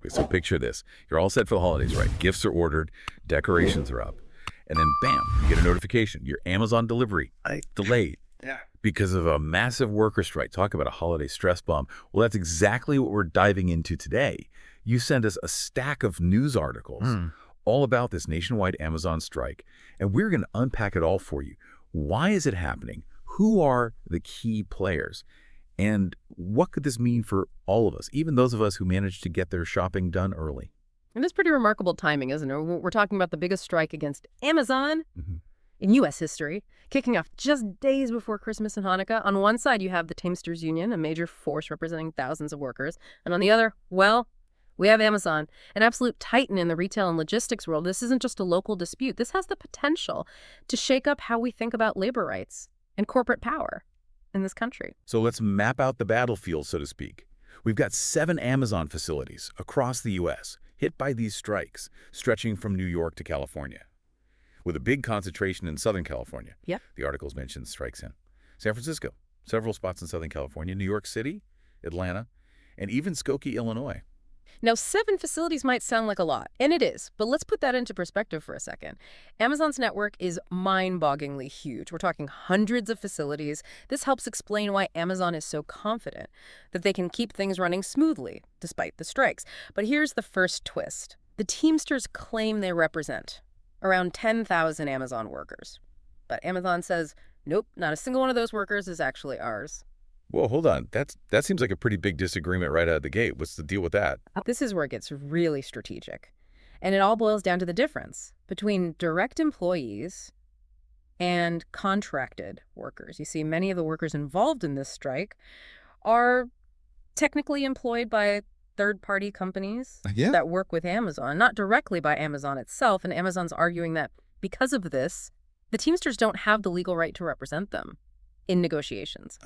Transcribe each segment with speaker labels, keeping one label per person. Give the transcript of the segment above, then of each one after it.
Speaker 1: Okay, so picture this. You're all set for the holidays, right? Gifts are ordered, decorations are up, and then bam, you get a notification. Your Amazon delivery delayed
Speaker 2: Yeah.
Speaker 1: because of a massive worker strike. Talk about a holiday stress bomb. Well, that's exactly what we're diving into today. You sent us a stack of news articles all about this nationwide Amazon strike, and we're going to unpack it all for you. Why is it happening? Who are the key players? And what could this mean for all of us, even those of us who managed to get their shopping done early?
Speaker 3: And it's pretty remarkable timing, isn't it? We're talking about the biggest strike against Amazon
Speaker 1: Mhm.
Speaker 3: in U.S. history, kicking off just days before Christmas and Hanukkah. On one side, you have the Teamsters Union, a major force representing thousands of workers. And on the other, well, we have Amazon, an absolute titan in the retail and logistics world. This isn't just a local dispute. This has the potential to shake up how we think about labor rights and corporate power in this country.
Speaker 1: So let's map out the battlefield, so to speak. We've got 7 Amazon facilities across the U.S. hit by these strikes, stretching from New York to California, with a big concentration in Southern California.
Speaker 3: Yep.
Speaker 1: The articles mentioned strikes in San Francisco, several spots in Southern California, New York City, Atlanta, and even Skokie, Illinois.
Speaker 3: Now, 7 facilities might sound like a lot, and it is, but let's put that into perspective for a second. Amazon's network is mind-bogglingly huge. We're talking hundreds of facilities. This helps explain why Amazon is so confident that they can keep things running smoothly, despite the strikes. But here's the first twist. The Teamsters claim they represent around 10,000 Amazon workers. But Amazon says, nope, not a single one of those workers is actually ours.
Speaker 1: Whoa, hold on. That seems like a pretty big disagreement right out of the gate. What's the deal with that?
Speaker 3: This is where it gets really strategic. And it all boils down to the difference between direct employees and contracted workers. You see, many of the workers involved in this strike are technically employed by third-party companies that work with Amazon, not directly by Amazon itself. And Amazon's arguing that because of this, the Teamsters don't have the legal right to represent them in negotiations.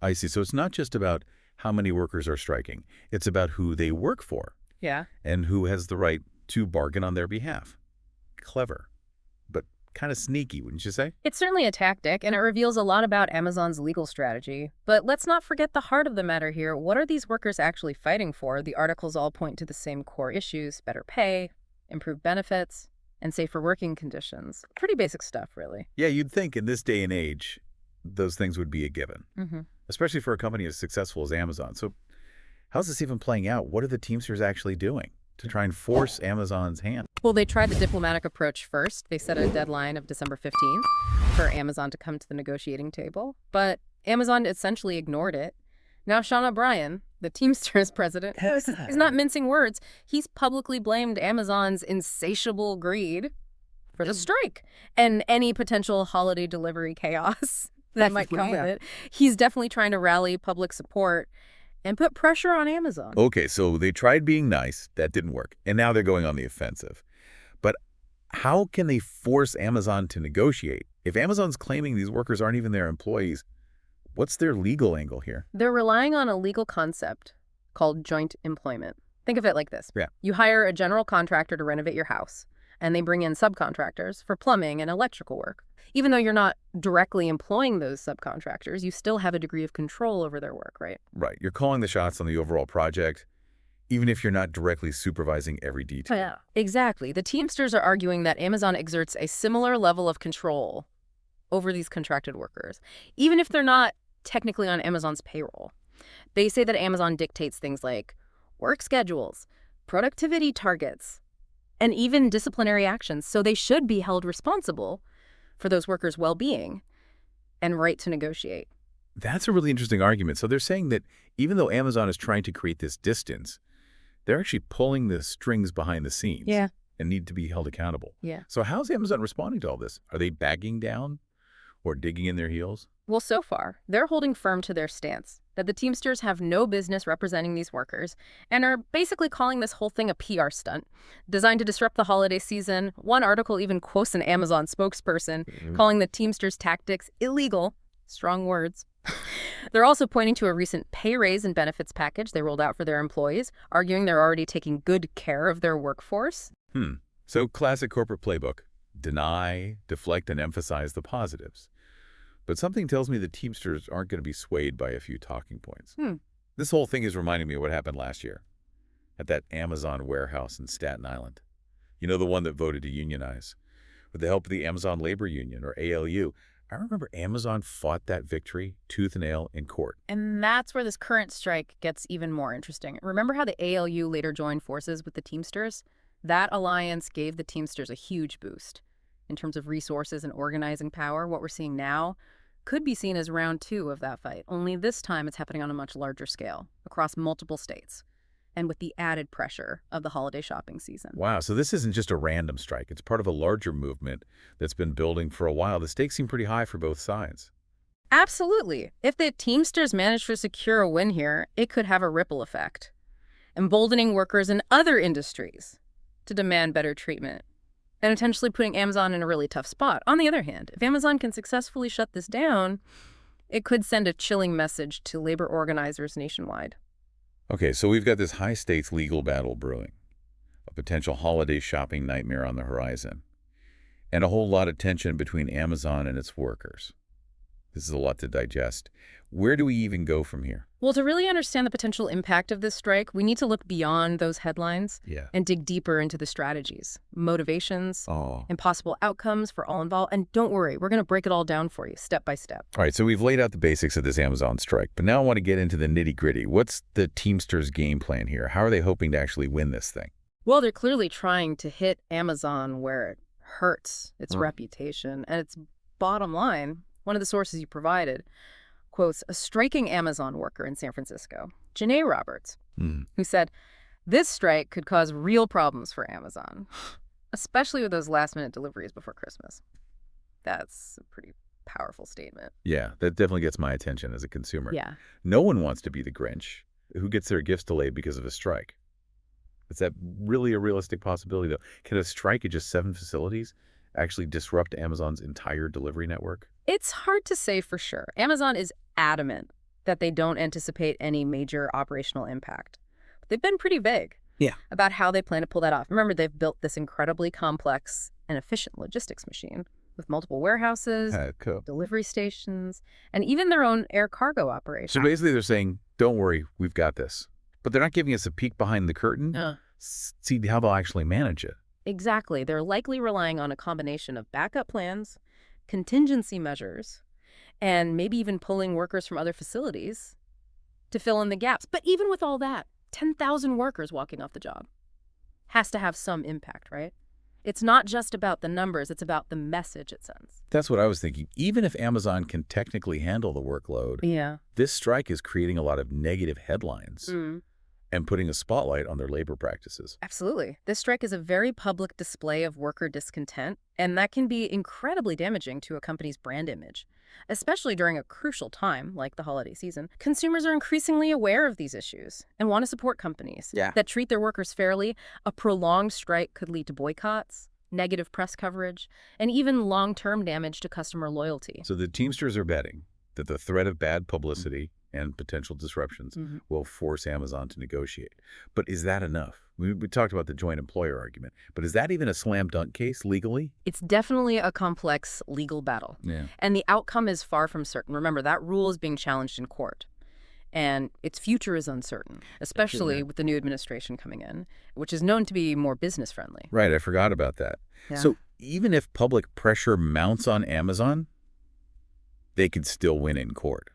Speaker 1: I see. So it's not just about how many workers are striking. It's about who they work for.
Speaker 3: Yeah.
Speaker 1: And who has the right to bargain on their behalf. Clever, but kind of sneaky, wouldn't you say?
Speaker 3: It's certainly a tactic, and it reveals a lot about Amazon's legal strategy. But let's not forget the heart of the matter here. What are these workers actually fighting for? The articles all point to the same core issues: better pay, improved benefits, and safer working conditions. Pretty basic stuff, really.
Speaker 1: Yeah, you'd think in this day and age, those things would be a given, especially for a company as successful as Amazon. So how's this even playing out? What are the Teamsters actually doing to try and force Amazon's hand?
Speaker 3: Well, they tried the diplomatic approach first. They set a deadline of December 15th for Amazon to come to the negotiating table. But Amazon essentially ignored it. Now, Sean O'Brien, the Teamsters president, is not mincing words. He's publicly blamed Amazon's insatiable greed for the strike and any potential holiday delivery chaos that might come with it. He's definitely trying to rally public support and put pressure on Amazon.
Speaker 1: Okay, so they tried being nice. That didn't work. And now they're going on the offensive. But how can they force Amazon to negotiate? If Amazon's claiming these workers aren't even their employees, what's their legal angle here?
Speaker 3: They're relying on a legal concept called joint employment. Think of it like this.
Speaker 1: Yeah.
Speaker 3: You hire a general contractor to renovate your house, and they bring in subcontractors for plumbing and electrical work. Even though you're not directly employing those subcontractors, you still have a degree of control over their work, right?
Speaker 1: Right. You're calling the shots on the overall project, even if you're not directly supervising every detail.
Speaker 3: Yeah. Exactly. The Teamsters are arguing that Amazon exerts a similar level of control over these contracted workers, even if they're not technically on Amazon's payroll. They say that Amazon dictates things like work schedules, productivity targets, and even disciplinary actions, so they should be held responsible for those workers' well-being and right to negotiate.
Speaker 1: That's a really interesting argument. So they're saying that even though Amazon is trying to create this distance, they're actually pulling the strings behind the scenes and need to be held accountable.
Speaker 3: Yeah.
Speaker 1: So how's Amazon responding to all this? Are they backing down or digging in their heels?
Speaker 3: Well, so far, they're holding firm to their stance that the Teamsters have no business representing these workers and are basically calling this whole thing a PR stunt designed to disrupt the holiday season. One article even quotes an Amazon spokesperson calling the Teamsters' tactics illegal. Strong words. They're also pointing to a recent pay raise and benefits package they rolled out for their employees, arguing they're already taking good care of their workforce.
Speaker 1: So classic corporate playbook. Deny, deflect, and emphasize the positives. But something tells me the Teamsters aren't going to be swayed by a few talking points. This whole thing is reminding me of what happened last year. at that Amazon warehouse in Staten Island. You know, the one that voted to unionize. With the help of the Amazon Labor Union, or ALU, I remember Amazon fought that victory tooth and nail in court.
Speaker 3: And that's where this current strike gets even more interesting. Remember how the ALU later joined forces with the Teamsters? That alliance gave the Teamsters a huge boost. In terms of resources and organizing power, what we're seeing now could be seen as round two of that fight, only this time it's happening on a much larger scale, across multiple states, and with the added pressure of the holiday shopping season.
Speaker 1: Wow, so this isn't just a random strike. It's part of a larger movement that's been building for a while. The stakes seem pretty high for both sides.
Speaker 3: Absolutely. If the Teamsters manage to secure a win here, it could have a ripple effect, emboldening workers in other industries to demand better treatment, and potentially putting Amazon in a really tough spot. On the other hand, if Amazon can successfully shut this down, it could send a chilling message to labor organizers nationwide.
Speaker 1: Okay, so we've got this high-stakes legal battle brewing, a potential holiday shopping nightmare on the horizon, and a whole lot of tension between Amazon and its workers. This is a lot to digest. Where do we even go from here?
Speaker 3: Well, to really understand the potential impact of this strike, we need to look beyond those headlines and dig deeper into the strategies, motivations, and possible outcomes for all involved. And don't worry, we're going to break it all down for you, step by step.
Speaker 1: All right, so we've laid out the basics of this Amazon strike, but now I want to get into the nitty-gritty. What's the Teamsters' game plan here? How are they hoping to actually win this thing?
Speaker 3: Well, they're clearly trying to hit Amazon where it hurts its reputation and its bottom line. One of the sources you provided quotes a striking Amazon worker in San Francisco, Janae Roberts, who said, "This strike could cause real problems for Amazon, especially with those last-minute deliveries before Christmas." That's a pretty powerful statement.
Speaker 1: Yeah, that definitely gets my attention as a consumer.
Speaker 3: Yeah.
Speaker 1: No one wants to be the Grinch who gets their gifts delayed because of a strike. Is that really a realistic possibility, though? Can a strike at just 7 facilities actually disrupt Amazon's entire delivery network?
Speaker 3: It's hard to say for sure. Amazon is adamant that they don't anticipate any major operational impact. But they've been pretty vague about how they plan to pull that off. Remember, they've built this incredibly complex and efficient logistics machine with multiple warehouses, delivery stations, and even their own air cargo operation.
Speaker 1: So basically they're saying, don't worry, we've got this. But they're not giving us a peek behind the curtain, see how they'll actually manage it.
Speaker 3: Exactly. They're likely relying on a combination of backup plans, contingency measures, and maybe even pulling workers from other facilities to fill in the gaps. But even with all that, 10,000 workers walking off the job has to have some impact, right? It's not just about the numbers, it's about the message it sends.
Speaker 1: That's what I was thinking. Even if Amazon can technically handle the workload, this strike is creating a lot of negative headlines and putting a spotlight on their labor practices.
Speaker 3: Absolutely. This strike is a very public display of worker discontent, and that can be incredibly damaging to a company's brand image. Especially during a crucial time, like the holiday season, consumers are increasingly aware of these issues and want to support companies that treat their workers fairly. A prolonged strike could lead to boycotts, negative press coverage, and even long-term damage to customer loyalty.
Speaker 1: So the Teamsters are betting that the threat of bad publicity and potential disruptions will force Amazon to negotiate. But is that enough? We talked about the joint employer argument, but is that even a slam dunk case legally?
Speaker 3: It's definitely a complex legal battle. And the outcome is far from certain. Remember, that rule is being challenged in court. And its future is uncertain, especially with the new administration coming in, which is known to be more business friendly.
Speaker 1: Right, I forgot about that. So even if public pressure mounts on Amazon, they could still win in court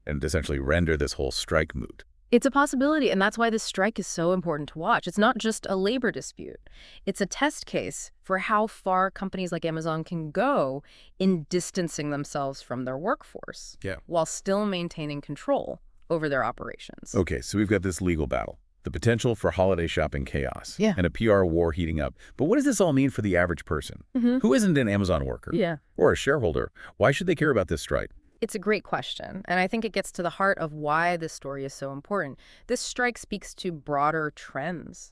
Speaker 1: and essentially render this whole strike moot.
Speaker 3: It's a possibility, and that's why this strike is so important to watch. It's not just a labor dispute. It's a test case for how far companies like Amazon can go in distancing themselves from their workforce while still maintaining control over their operations.
Speaker 1: Okay, so we've got this legal battle, the potential for holiday shopping chaos, and a PR war heating up. But what does this all mean for the average person who isn't an Amazon worker or a shareholder? Why should they care about this strike?
Speaker 3: It's a great question, and I think it gets to the heart of why this story is so important. This strike speaks to broader trends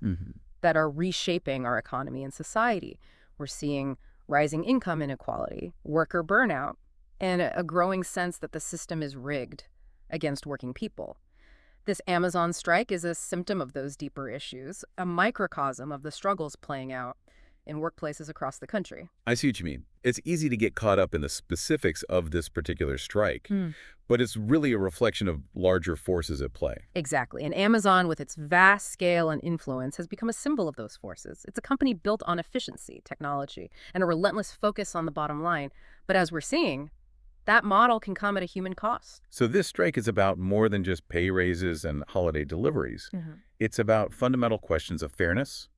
Speaker 3: that are reshaping our economy and society. We're seeing rising income inequality, worker burnout, and a growing sense that the system is rigged against working people. This Amazon strike is a symptom of those deeper issues, a microcosm of the struggles playing out in workplaces across the country.
Speaker 1: I see what you mean. It's easy to get caught up in the specifics of this particular strike, but it's really a reflection of larger forces at play.
Speaker 3: Exactly. And Amazon, with its vast scale and influence, has become a symbol of those forces. It's a company built on efficiency, technology, and a relentless focus on the bottom line. But as we're seeing, that model can come at a human cost.
Speaker 1: So this strike is about more than just pay raises and holiday deliveries. It's about fundamental questions of fairness,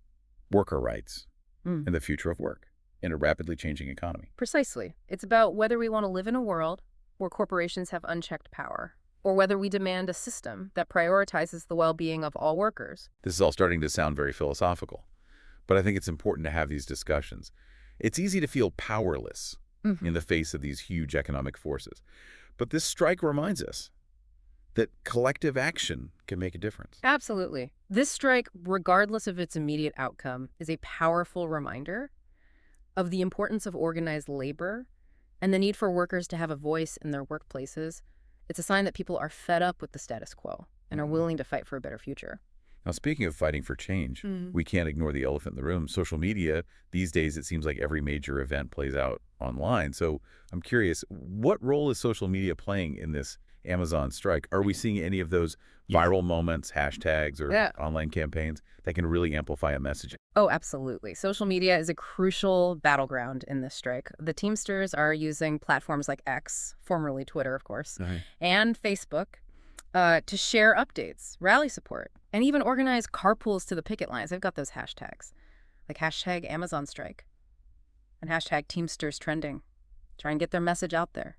Speaker 1: worker rights, and the future of work in a rapidly changing economy.
Speaker 3: Precisely. It's about whether we want to live in a world where corporations have unchecked power, or whether we demand a system that prioritizes the well-being of all workers.
Speaker 1: This is all starting to sound very philosophical, but I think it's important to have these discussions. It's easy to feel powerless in the face of these huge economic forces, but this strike reminds us that collective action can make a difference.
Speaker 3: Absolutely. This strike, regardless of its immediate outcome, is a powerful reminder of the importance of organized labor and the need for workers to have a voice in their workplaces. It's a sign that people are fed up with the status quo and are willing to fight for a better future.
Speaker 1: Now, speaking of fighting for change, we can't ignore the elephant in the room. Social media, these days, it seems like every major event plays out online. So I'm curious, what role is social media playing in this Amazon strike? Are we seeing any of those viral moments, hashtags, or online campaigns that can really amplify a message?
Speaker 3: Oh, absolutely. Social media is a crucial battleground in this strike. The Teamsters are using platforms like X, formerly Twitter, of course, and Facebook to share updates, rally support, and even organize carpools to the picket lines. They've got those hashtags, like hashtag Amazon strike and hashtag Teamsters trending. Try and get their message out there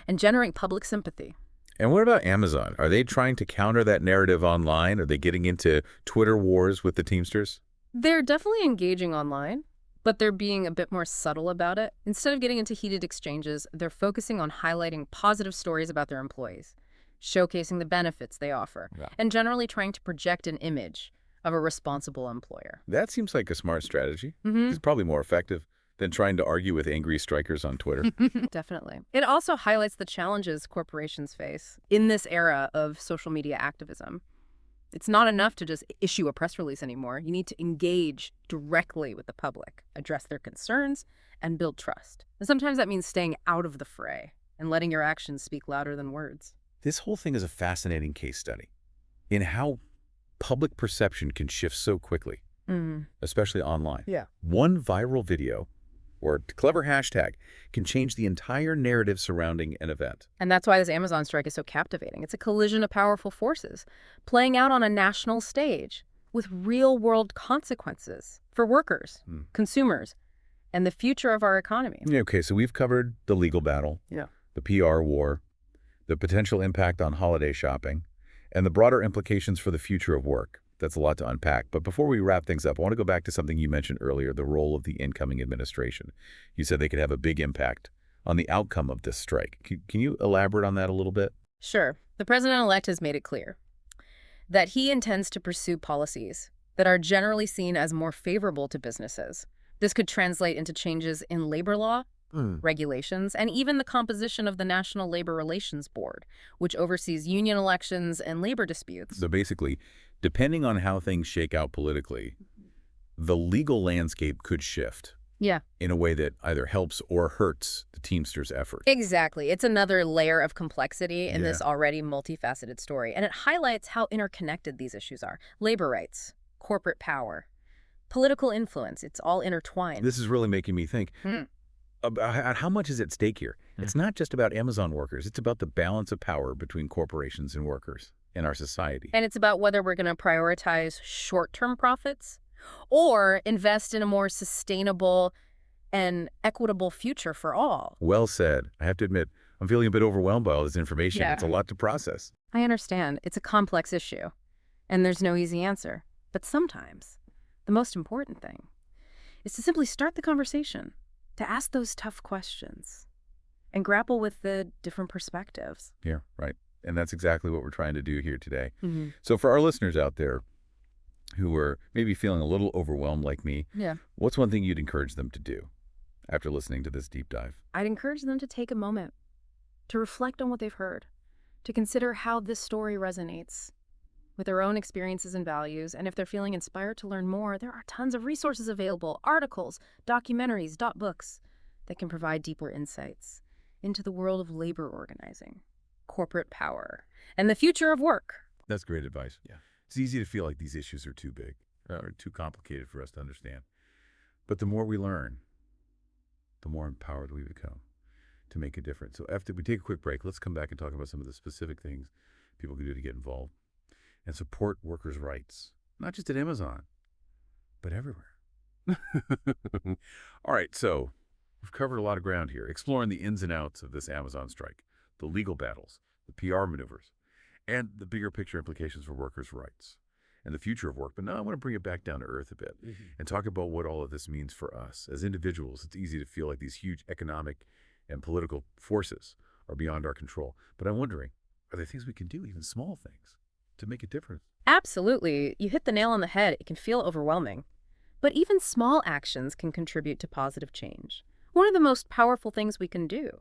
Speaker 3: and generate public sympathy.
Speaker 1: And what about Amazon? Are they trying to counter that narrative online? Are they getting into Twitter wars with the Teamsters?
Speaker 3: They're definitely engaging online, but they're being a bit more subtle about it. Instead of getting into heated exchanges, they're focusing on highlighting positive stories about their employees, showcasing the benefits they offer, and generally trying to project an image of a responsible employer.
Speaker 1: That seems like a smart strategy. It's probably more effective than trying to argue with angry strikers on Twitter.
Speaker 3: Definitely. It also highlights the challenges corporations face in this era of social media activism. It's not enough to just issue a press release anymore. You need to engage directly with the public, address their concerns, and build trust. And sometimes that means staying out of the fray and letting your actions speak louder than words.
Speaker 1: This whole thing is a fascinating case study in how public perception can shift so quickly, especially online. One viral video or clever hashtag can change the entire narrative surrounding an event.
Speaker 3: And that's why this Amazon strike is so captivating. It's a collision of powerful forces playing out on a national stage with real-world consequences for workers, consumers, and the future of our economy.
Speaker 1: Okay, so we've covered the legal battle, the PR war, the potential impact on holiday shopping, and the broader implications for the future of work. That's a lot to unpack. But before we wrap things up, I want to go back to something you mentioned earlier, the role of the incoming administration. You said they could have a big impact on the outcome of this strike. Can you elaborate on that a little bit?
Speaker 3: Sure. The president-elect has made it clear that he intends to pursue policies that are generally seen as more favorable to businesses. This could translate into changes in labor law, regulations, and even the composition of the National Labor Relations Board, which oversees union elections and labor disputes.
Speaker 1: So basically, depending on how things shake out politically, the legal landscape could shift in a way that either helps or hurts the Teamsters' effort.
Speaker 3: Exactly. It's another layer of complexity in this already multifaceted story, and it highlights how interconnected these issues are. Labor rights, corporate power, political influence, it's all intertwined.
Speaker 1: This is really making me think about how much is at stake here. It's not just about Amazon workers. It's about the balance of power between corporations and workers in our society.
Speaker 3: And it's about whether we're going to prioritize short-term profits or invest in a more sustainable and equitable future for all.
Speaker 1: Well said. I have to admit, I'm feeling a bit overwhelmed by all this information. It's a lot to process.
Speaker 3: I understand. It's a complex issue, and there's no easy answer. But sometimes the most important thing is to simply start the conversation, to ask those tough questions and grapple with the different perspectives.
Speaker 1: Yeah, right. And that's exactly what we're trying to do here today. So for our listeners out there who are maybe feeling a little overwhelmed like me, what's one thing you'd encourage them to do after listening to this deep dive?
Speaker 3: I'd encourage them to take a moment to reflect on what they've heard, to consider how this story resonates with their own experiences and values, and if they're feeling inspired to learn more, there are tons of resources available, articles, documentaries, books that can provide deeper insights into the world of labor organizing, corporate power, and the future of work.
Speaker 1: That's great advice. Yeah. It's easy to feel like these issues are too big or too complicated for us to understand. But the more we learn, the more empowered we become to make a difference. So after we take a quick break, let's come back and talk about some of the specific things people can do to get involved and support workers' rights, not just at Amazon, but everywhere. All right, so we've covered a lot of ground here, exploring the ins and outs of this Amazon strike, the legal battles, the PR maneuvers, and the bigger picture implications for workers' rights and the future of work. But now I want to bring it back down to earth a bit and talk about what all of this means for us. As individuals, it's easy to feel like these huge economic and political forces are beyond our control. But I'm wondering, are there things we can do, even small things, to make a difference?
Speaker 3: Absolutely. You hit the nail on the head. It can feel overwhelming. But even small actions can contribute to positive change. One of the most powerful things we can do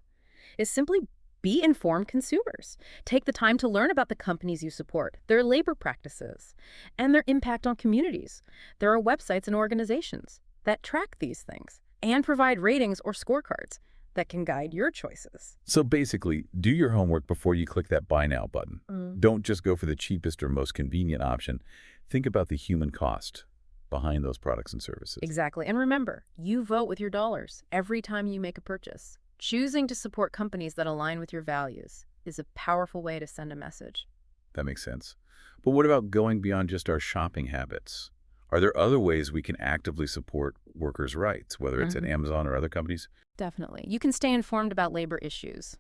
Speaker 3: is simply be informed consumers. Take the time to learn about the companies you support, their labor practices, and their impact on communities. There are websites and organizations that track these things and provide ratings or scorecards that can guide your choices.
Speaker 1: So basically, do your homework before you click that Buy Now button. Don't just go for the cheapest or most convenient option. Think about the human cost behind those products and services.
Speaker 3: Exactly. And remember, you vote with your dollars every time you make a purchase. Choosing to support companies that align with your values is a powerful way to send a message.
Speaker 1: That makes sense. But what about going beyond just our shopping habits? Are there other ways we can actively support workers' rights, whether it's at Amazon or other companies?
Speaker 3: Definitely. You can stay informed about labor issues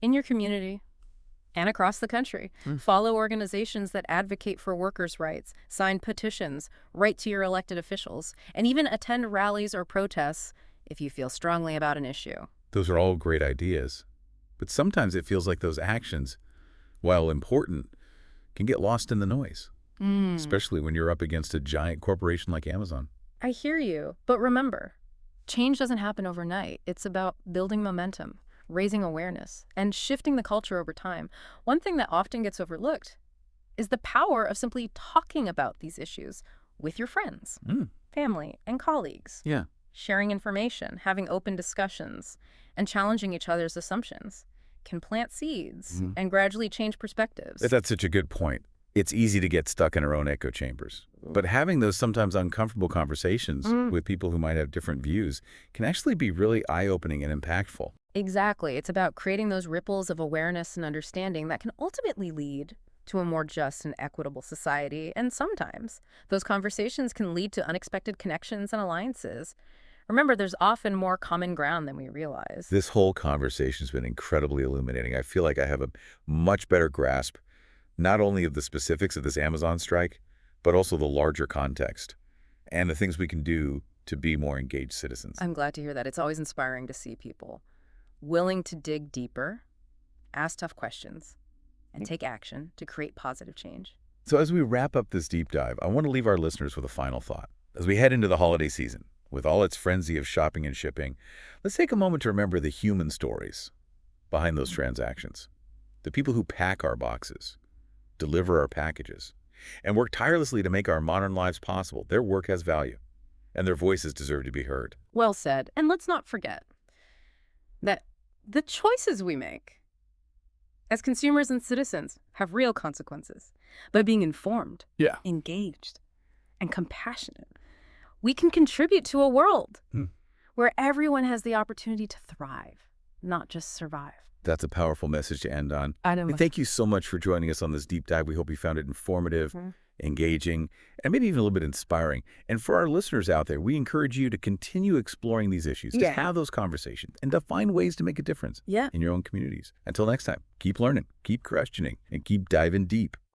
Speaker 3: in your community and across the country. Follow organizations that advocate for workers' rights, sign petitions, write to your elected officials, and even attend rallies or protests if you feel strongly about an issue.
Speaker 1: Those are all great ideas. But sometimes it feels like those actions, while important, can get lost in the noise, especially when you're up against a giant corporation like Amazon.
Speaker 3: I hear you, but remember, change doesn't happen overnight. It's about building momentum, raising awareness, and shifting the culture over time. One thing that often gets overlooked is the power of simply talking about these issues with your friends, family, and colleagues.
Speaker 1: Yeah.
Speaker 3: Sharing information, having open discussions, and challenging each other's assumptions can plant seeds and gradually change perspectives.
Speaker 1: That's such a good point. It's easy to get stuck in our own echo chambers. But having those sometimes uncomfortable conversations with people who might have different views can actually be really eye-opening and impactful.
Speaker 3: Exactly. It's about creating those ripples of awareness and understanding that can ultimately lead to a more just and equitable society. And sometimes those conversations can lead to unexpected connections and alliances. Remember, there's often more common ground than we realize.
Speaker 1: This whole conversation has been incredibly illuminating. I feel like I have a much better grasp, not only of the specifics of this Amazon strike, but also the larger context and the things we can do to be more engaged citizens.
Speaker 3: I'm glad to hear that. It's always inspiring to see people willing to dig deeper, ask tough questions, and take action to create positive change.
Speaker 1: So as we wrap up this deep dive, I want to leave our listeners with a final thought. As we head into the holiday season, with all its frenzy of shopping and shipping, let's take a moment to remember the human stories behind those transactions. The people who pack our boxes, deliver our packages, and work tirelessly to make our modern lives possible. Their work has value, and their voices deserve to be heard.
Speaker 3: Well said. And let's not forget that the choices we make as consumers and citizens have real consequences. By being informed, engaged, and compassionate, we can contribute to a world where everyone has the opportunity to thrive, not just survive.
Speaker 1: That's a powerful message to end on.
Speaker 3: I know.
Speaker 1: And thank you so much for joining us on this deep dive. We hope you found it informative, engaging, and maybe even a little bit inspiring. And for our listeners out there, we encourage you to continue exploring these issues, to have those conversations, and to find ways to make a difference in your own communities. Until next time, keep learning, keep questioning, and keep diving deep.